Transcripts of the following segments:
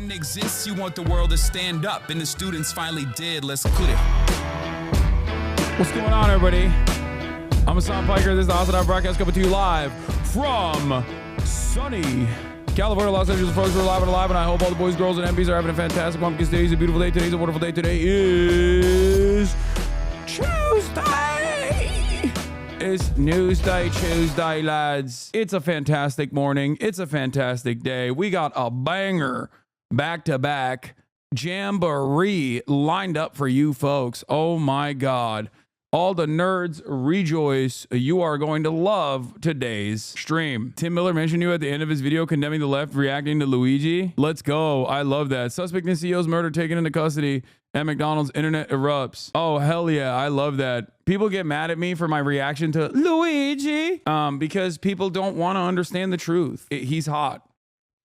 didn't exist, you want the world to stand up, and the students finally did. Let's quit it. What's going on, everybody? I'm HASAN Piker. This is the HASAN broadcast coming to you live from sunny California, Los Angeles. Folks, we're live and alive, and I hope all the boys, girls, and MPs are having a fantastic pumpkin day. It's a beautiful day. Today's a wonderful day. Today is Tuesday. It's Tuesday, lads. It's a fantastic morning. It's a fantastic day. We got a banger back-to-back jamboree lined up for you folks. Oh my God. All the nerds rejoice. You are going to love today's stream. Tim Miller mentioned you at the end of his video condemning the left reacting to Luigi. Let's go. I love that. Suspect in CEO's murder taken into custody at McDonald's. Internet erupts. Oh, hell yeah. I love that. People get mad at me for my reaction to Luigi because people don't want to understand the truth. He's hot.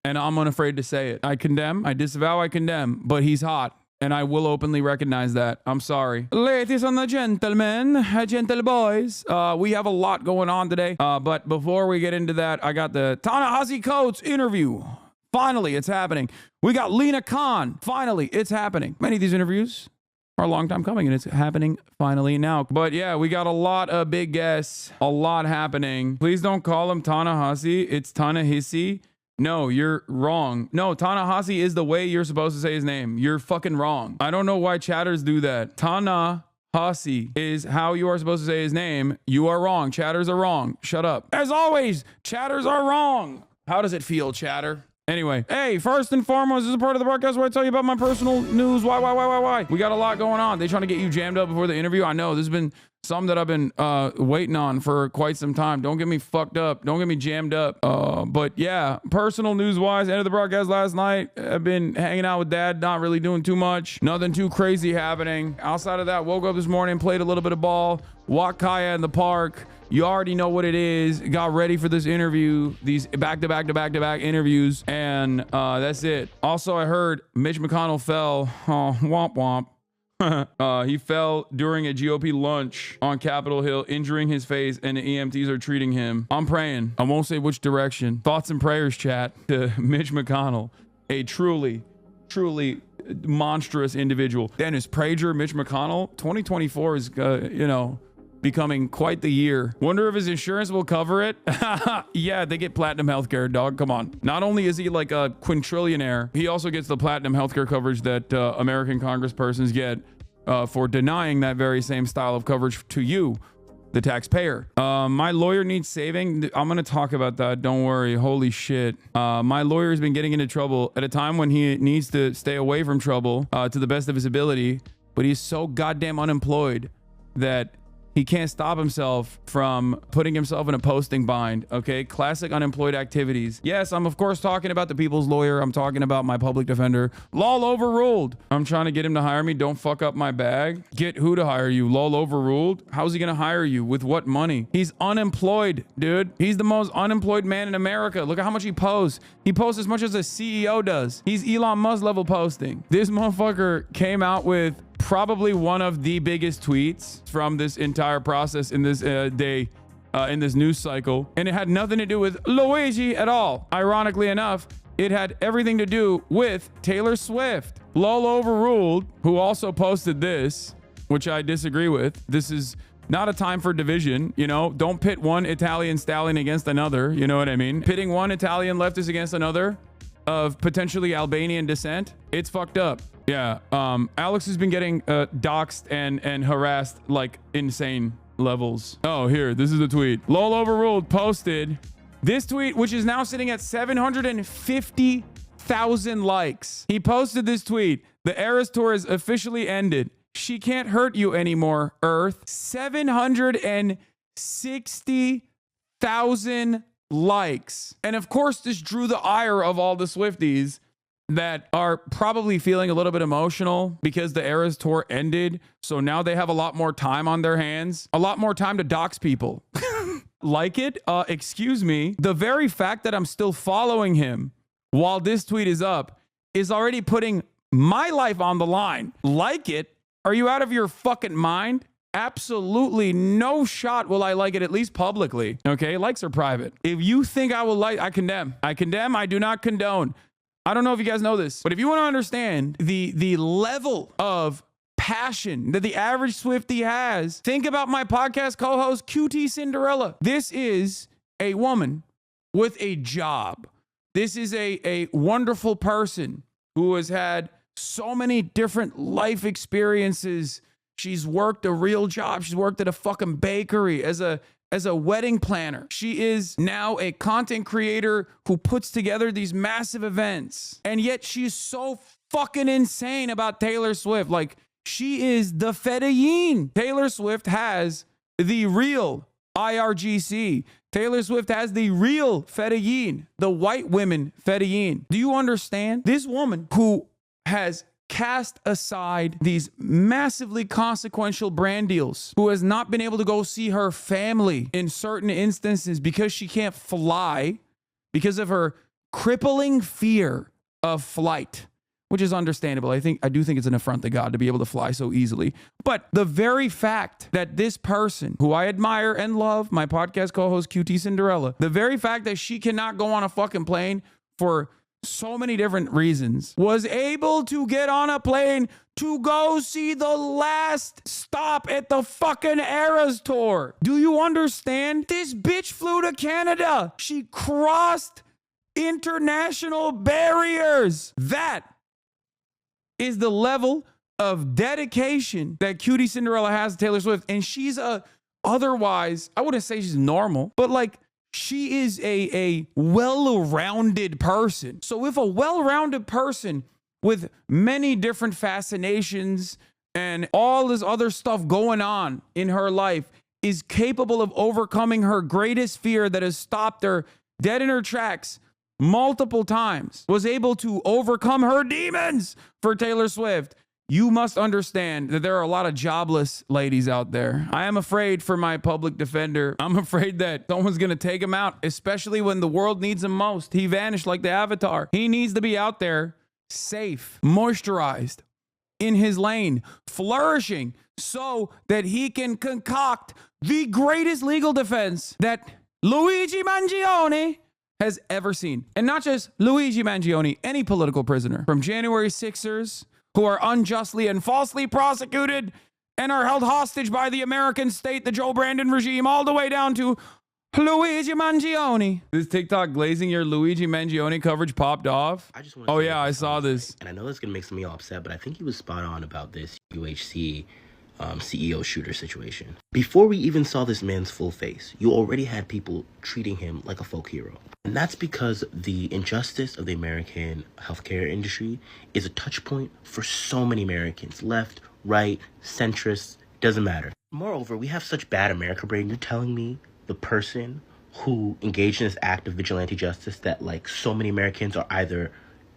And I'm unafraid to say it. I condemn, I disavow, I condemn, but he's hot. And I will openly recognize that. I'm sorry. Ladies and gentlemen, gentle boys, we have a lot going on today. But before we get into that, I got the Ta-Nehisi Coates interview. Finally, it's happening. We got Lina Khan. Finally, it's happening. Many of these interviews are a long time coming, and it's happening finally now. But yeah, we got a lot of big guests, a lot happening. Please don't call him Ta-Nehisi. It's Ta-Nehisi. No, you're wrong. No, Ta-Nehisi is the way you're supposed to say his name. You're fucking wrong. I don't know why chatters do that. Ta-Nehisi is how you are supposed to say his name. You are wrong. Chatters are wrong. Shut up. As always, chatters are wrong. How does it feel, chatter? Anyway, hey, first and foremost, this is a part of the broadcast where I tell you about my personal news. Why? We got a lot going on. They trying to get you jammed up before the interview. I know, this has been some that I've been waiting on for quite some time. Don't get me fucked up. Don't get me jammed up. But yeah, personal news-wise, ended the broadcast last night. I've been hanging out with dad, not really doing too much. Nothing too crazy happening. Outside of that, woke up this morning, played a little bit of ball, walked Kaya in the park. You already know what it is. Got ready for this interview, these back-to-back interviews, and that's it. Also, I heard Mitch McConnell fell. Oh, womp womp. He fell during a GOP lunch on Capitol Hill, injuring his face, and the EMTs are treating him. I'm praying. I won't say which direction. Thoughts and prayers, chat, to Mitch McConnell, a truly monstrous individual. Dennis Prager, Mitch McConnell, 2024 is, becoming quite the year. Wonder if his insurance will cover it. Yeah, they get platinum healthcare, dog. Come on. Not only is he like a quintrillionaire, he also gets the platinum healthcare coverage that American congresspersons get for denying that very same style of coverage to you, the taxpayer. My lawyer needs saving. I'm going to talk about that. Don't worry. Holy shit. My lawyer has been getting into trouble at a time when he needs to stay away from trouble to the best of his ability, but he's so goddamn unemployed that he can't stop himself from putting himself in a posting bind, okay? Classic unemployed activities. Yes, I'm of course talking about the people's lawyer. I'm talking about my public defender. Lol overruled. I'm trying to get him to hire me. Don't fuck up my bag. Get who to hire you? Lol overruled? How's he gonna hire you? With what money? He's unemployed, dude. He's the most unemployed man in America. Look at how much he posts. He posts as much as a CEO does. He's Elon Musk level posting. This motherfucker came out with probably one of the biggest tweets from this entire process in this day, in this news cycle. And it had nothing to do with Luigi at all. Ironically enough, it had everything to do with Taylor Swift. Lol overruled, who also posted this, which I disagree with. This is not a time for division, you know? Don't pit one Italian stallion against another, you know what I mean? Pitting one Italian leftist against another of potentially Albanian descent, it's fucked up. Yeah, Alex has been getting doxxed and harassed like insane levels. Oh, here, this is the tweet. Lol overruled posted this tweet, which is now sitting at 750,000 likes. He posted this tweet. The Eras Tour is officially ended. She can't hurt you anymore, Earth. 760,000 likes. And of course, this drew the ire of all the Swifties that are probably feeling a little bit emotional because the Eras Tour ended. So now they have a lot more time on their hands, a lot more time to dox people. Like it? Excuse me. The very fact that I'm still following him while this tweet is up is already putting my life on the line. Like it? Are you out of your fucking mind? Absolutely no shot will I like it, at least publicly. Okay, likes are private. If you think I will like, I condemn. I condemn, I do not condone. I don't know if you guys know this, but if you want to understand the level of passion that the average Swiftie has, think about my podcast co-host QT Cinderella. This is a woman with a job. This is a wonderful person who has had so many different life experiences. She's worked a real job. She's worked at a fucking bakery as a wedding planner. She is now a content creator who puts together these massive events. And yet she's so fucking insane about Taylor Swift. Like, she is the fedayeen. Taylor Swift has the real IRGC. Taylor Swift has the real fedayeen, the white women fedayeen. Do you understand? This woman who has cast aside these massively consequential brand deals, who has not been able to go see her family in certain instances because she can't fly because of her crippling fear of flight, which is understandable. I do think it's an affront to God to be able to fly so easily. But the very fact that this person, who I admire and love, my podcast co-host QT Cinderella, the very fact that she cannot go on a fucking plane for so many different reasons, was able to get on a plane to go see the last stop at the fucking Eras tour. Do you understand? This bitch flew to Canada. She crossed international barriers. That is the level of dedication that Cutie Cinderella has to Taylor Swift. And she's otherwise, I wouldn't say she's normal, but like, she is a well-rounded person. So if a well-rounded person with many different fascinations and all this other stuff going on in her life is capable of overcoming her greatest fear that has stopped her dead in her tracks multiple times, was able to overcome her demons for Taylor Swift, you must understand that there are a lot of jobless ladies out there. I am afraid for my public defender. I'm afraid that someone's going to take him out, especially when the world needs him most. He vanished like the Avatar. He needs to be out there, safe, moisturized, in his lane, flourishing, so that he can concoct the greatest legal defense that Luigi Mangione has ever seen. And not just Luigi Mangione, any political prisoner, from January 6ers who are unjustly and falsely prosecuted and are held hostage by the American state, the Joe Brandon regime, all the way down to Luigi Mangione. This TikTok glazing your Luigi Mangione coverage popped off. Oh yeah, I saw this. And I know this is gonna make some of y'all upset, but I think he was spot on about this UHC CEO shooter situation. Before we even saw this man's full face, you already had people treating him like a folk hero. And that's because the injustice of the American healthcare industry is a touch point for so many Americans. Left, right, centrist, doesn't matter. Moreover, we have such bad America brain. You're telling me the person who engaged in this act of vigilante justice that like so many Americans are either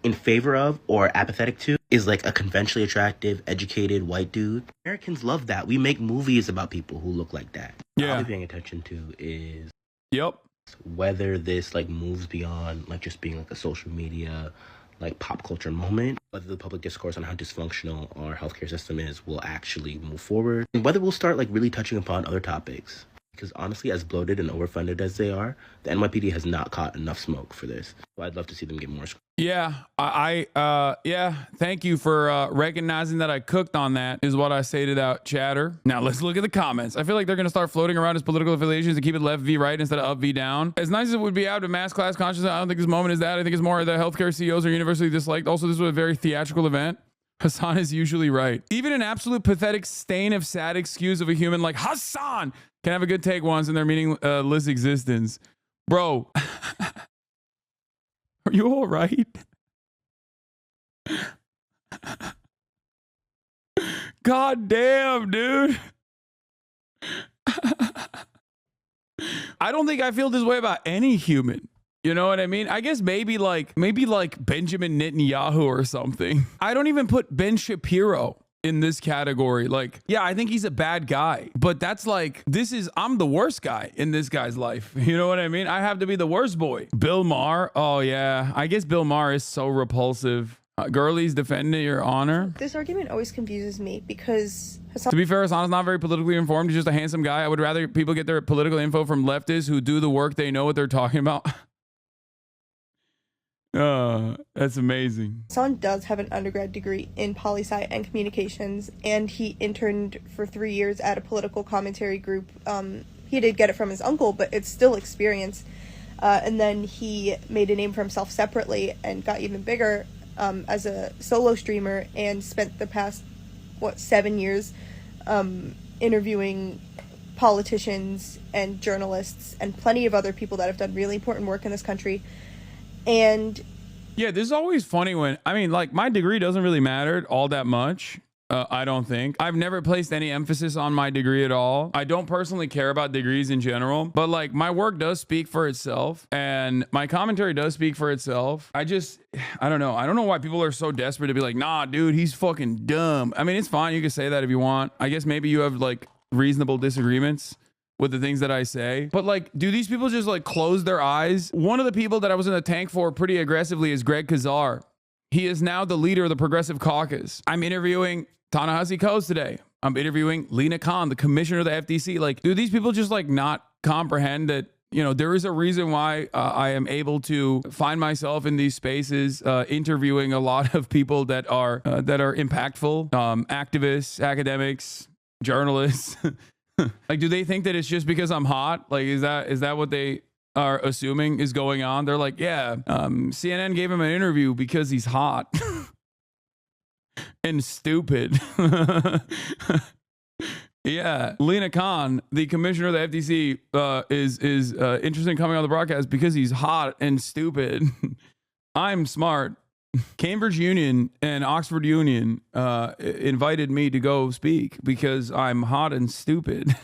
in favor of or apathetic to is like a conventionally attractive, educated white dude? Americans love that. We make movies about people who look like that. Yeah. All I'll be paying attention to is whether this like moves beyond like just being like a social media like pop culture moment, whether the public discourse on how dysfunctional our healthcare system is will actually move forward, and whether we'll start like really touching upon other topics. Because honestly, as bloated and overfunded as they are, the NYPD has not caught enough smoke for this. So I'd love to see them get more. Yeah, thank you for recognizing that I cooked on that, is what I say to that chatter. Now let's look at the comments. I feel like they're going to start floating around as political affiliations to keep it left v right instead of up v down. As nice as it would be out of mass class consciousness, I don't think this moment is that. I think it's more that healthcare CEOs are universally disliked. Also, this was a very theatrical event. HASAN is usually right. Even an absolute pathetic stain of sad excuse of a human like HASAN can have a good take once in their meaningless existence. Bro, are you all right? God damn, dude. I don't think I feel this way about any human. You know what I mean? I guess maybe like Benjamin Netanyahu or something. I don't even put Ben Shapiro in this category. Like, yeah, I think he's a bad guy, but that's like, I'm the worst guy in this guy's life. You know what I mean? I have to be the worst boy. Bill Maher. Oh yeah. I guess Bill Maher is so repulsive. Girlies defending your honor. This argument always confuses me because to be fair, Hassan's not very politically informed. He's just a handsome guy. I would rather people get their political info from leftists who do the work. They know what they're talking about. That's amazing. Hassan does have an undergrad degree in poli-sci and communications, and he interned for 3 years at a political commentary group. He did get it from his uncle, but it's still experience. And then he made a name for himself separately and got even bigger as a solo streamer, and spent the past, 7 years interviewing politicians and journalists and plenty of other people that have done really important work in this country. And yeah, this is always funny when, I mean, like, my degree doesn't really matter all that much. I don't think. I've never placed any emphasis on my degree at all. I don't personally care about degrees in general, but like, my work does speak for itself and my commentary does speak for itself. I don't know. I don't know why people are so desperate to be like, nah, dude, he's fucking dumb. I mean, it's fine. You can say that if you want. I guess maybe you have like reasonable disagreements with the things that I say, but like, do these people just like close their eyes? One of the people that I was in the tank for pretty aggressively is Greg Kazar. He is now the leader of the Progressive Caucus. I'm interviewing Ta-Nehisi today. I'm interviewing Lina, the commissioner of the FTC. Like, do these people just like not comprehend that, you know, there is a reason why I am able to find myself in these spaces, interviewing a lot of people that are impactful, activists, academics, journalists. Like, do they think that it's just because I'm hot? Like, is that what they are assuming is going on? They're like, yeah, CNN gave him an interview because he's hot and stupid. Yeah, Lina Khan, the commissioner of the FTC, is interested in coming on the broadcast because he's hot and stupid. I'm smart. Cambridge Union and Oxford Union invited me to go speak because I'm hot and stupid.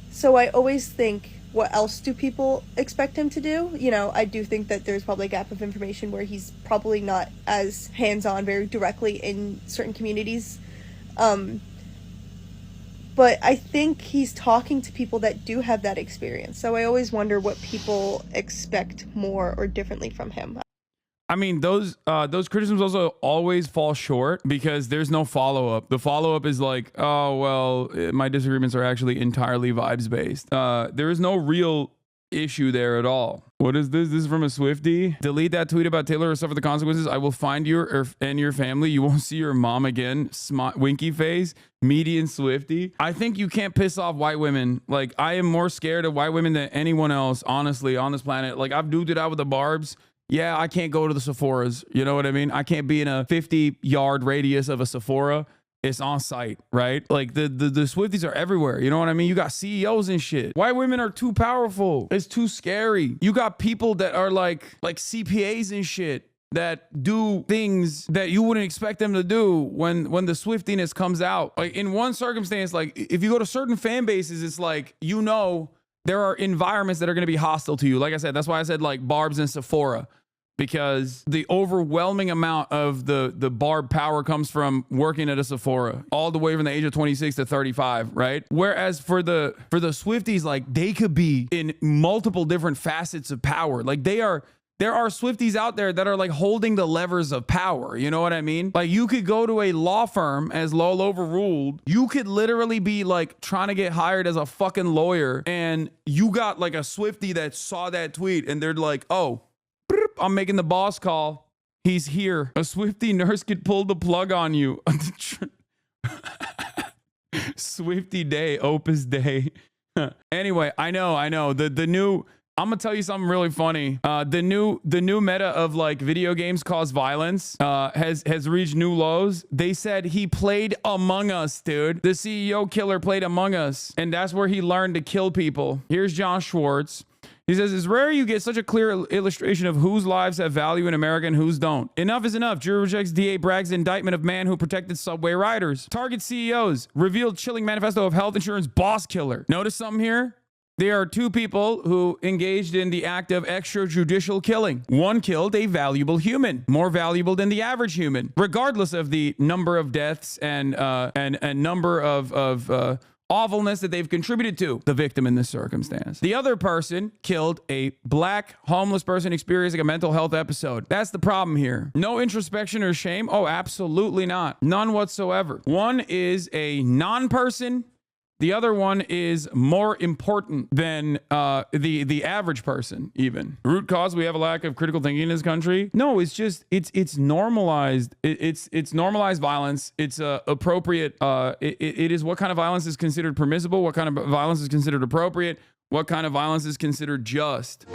so I always think, what else do people expect him to do? You know, I do think that there's probably a gap of information where he's probably not as hands-on very directly in certain communities. But I think he's talking to people that do have that experience. So I always wonder what people expect more or differently from him. I mean, those criticisms also always fall short because there's no follow-up. The follow-up is like, oh, well, my disagreements are actually entirely vibes-based. There is no real issue there at all. What is this? This is from a Swiftie. Delete that tweet about Taylor or suffer the consequences. I will find you and your family. You won't see your mom again. Winky face. Median Swiftie. I think you can't piss off white women. Like, I am more scared of white women than anyone else, honestly, on this planet. Like, I've duked it out with the Barbs. Yeah, I can't go to the Sephoras. You know what I mean? I can't be in a 50-yard radius of a Sephora. It's on site, right? Like the Swifties are everywhere. You know what I mean? You got CEOs and shit. White women are too powerful. It's too scary. You got people that are like CPAs and shit that do things that you wouldn't expect them to do when the Swiftiness comes out. Like, in one circumstance, like, if you go to certain fan bases, it's like, you know, there are environments that are going to be hostile to you. Like I said, that's why I said like Barb's and Sephora, because the overwhelming amount of the Barb power comes from working at a Sephora all the way from the age of 26 to 35, right? Whereas for the Swifties, like, they could be in multiple different facets of power. Like, there are Swifties out there that are like holding the levers of power. You know what I mean? Like, you could go to a law firm, as Lowell overruled. You could literally be like trying to get hired as a fucking lawyer, and you got like a Swiftie that saw that tweet and they're like, oh, I'm making the boss call. He's here. A Swiftie nurse could pull the plug on you. Swiftie Day, Opus Day. Anyway, I know. The new, I'm gonna tell you something really funny. The new meta of like video games cause violence has reached new lows. They said he played Among Us, dude. The CEO killer played Among Us, and that's where he learned to kill people. Here's John Schwartz. He says, it's rare you get such a clear illustration of whose lives have value in America and whose don't. Enough is enough. Jury rejects DA Bragg's indictment of man who protected subway riders. Target CEOs. Revealed chilling manifesto of health insurance boss killer. Notice something here? There are two people who engaged in the act of extrajudicial killing. One killed a valuable human, more valuable than the average human, regardless of the number of deaths and number of awfulness that they've contributed to the victim in this circumstance. The other person killed a black homeless person experiencing a mental health episode. That's the problem here. No introspection or shame. Oh, absolutely not. None whatsoever. One is a non-person The other one is more important than the average person. Even root cause: we have a lack of critical thinking in this country. No, it's just it's normalized. It's normalized violence. It's appropriate. It is what kind of violence is considered permissible. What kind of violence is considered appropriate. What kind of violence is considered just.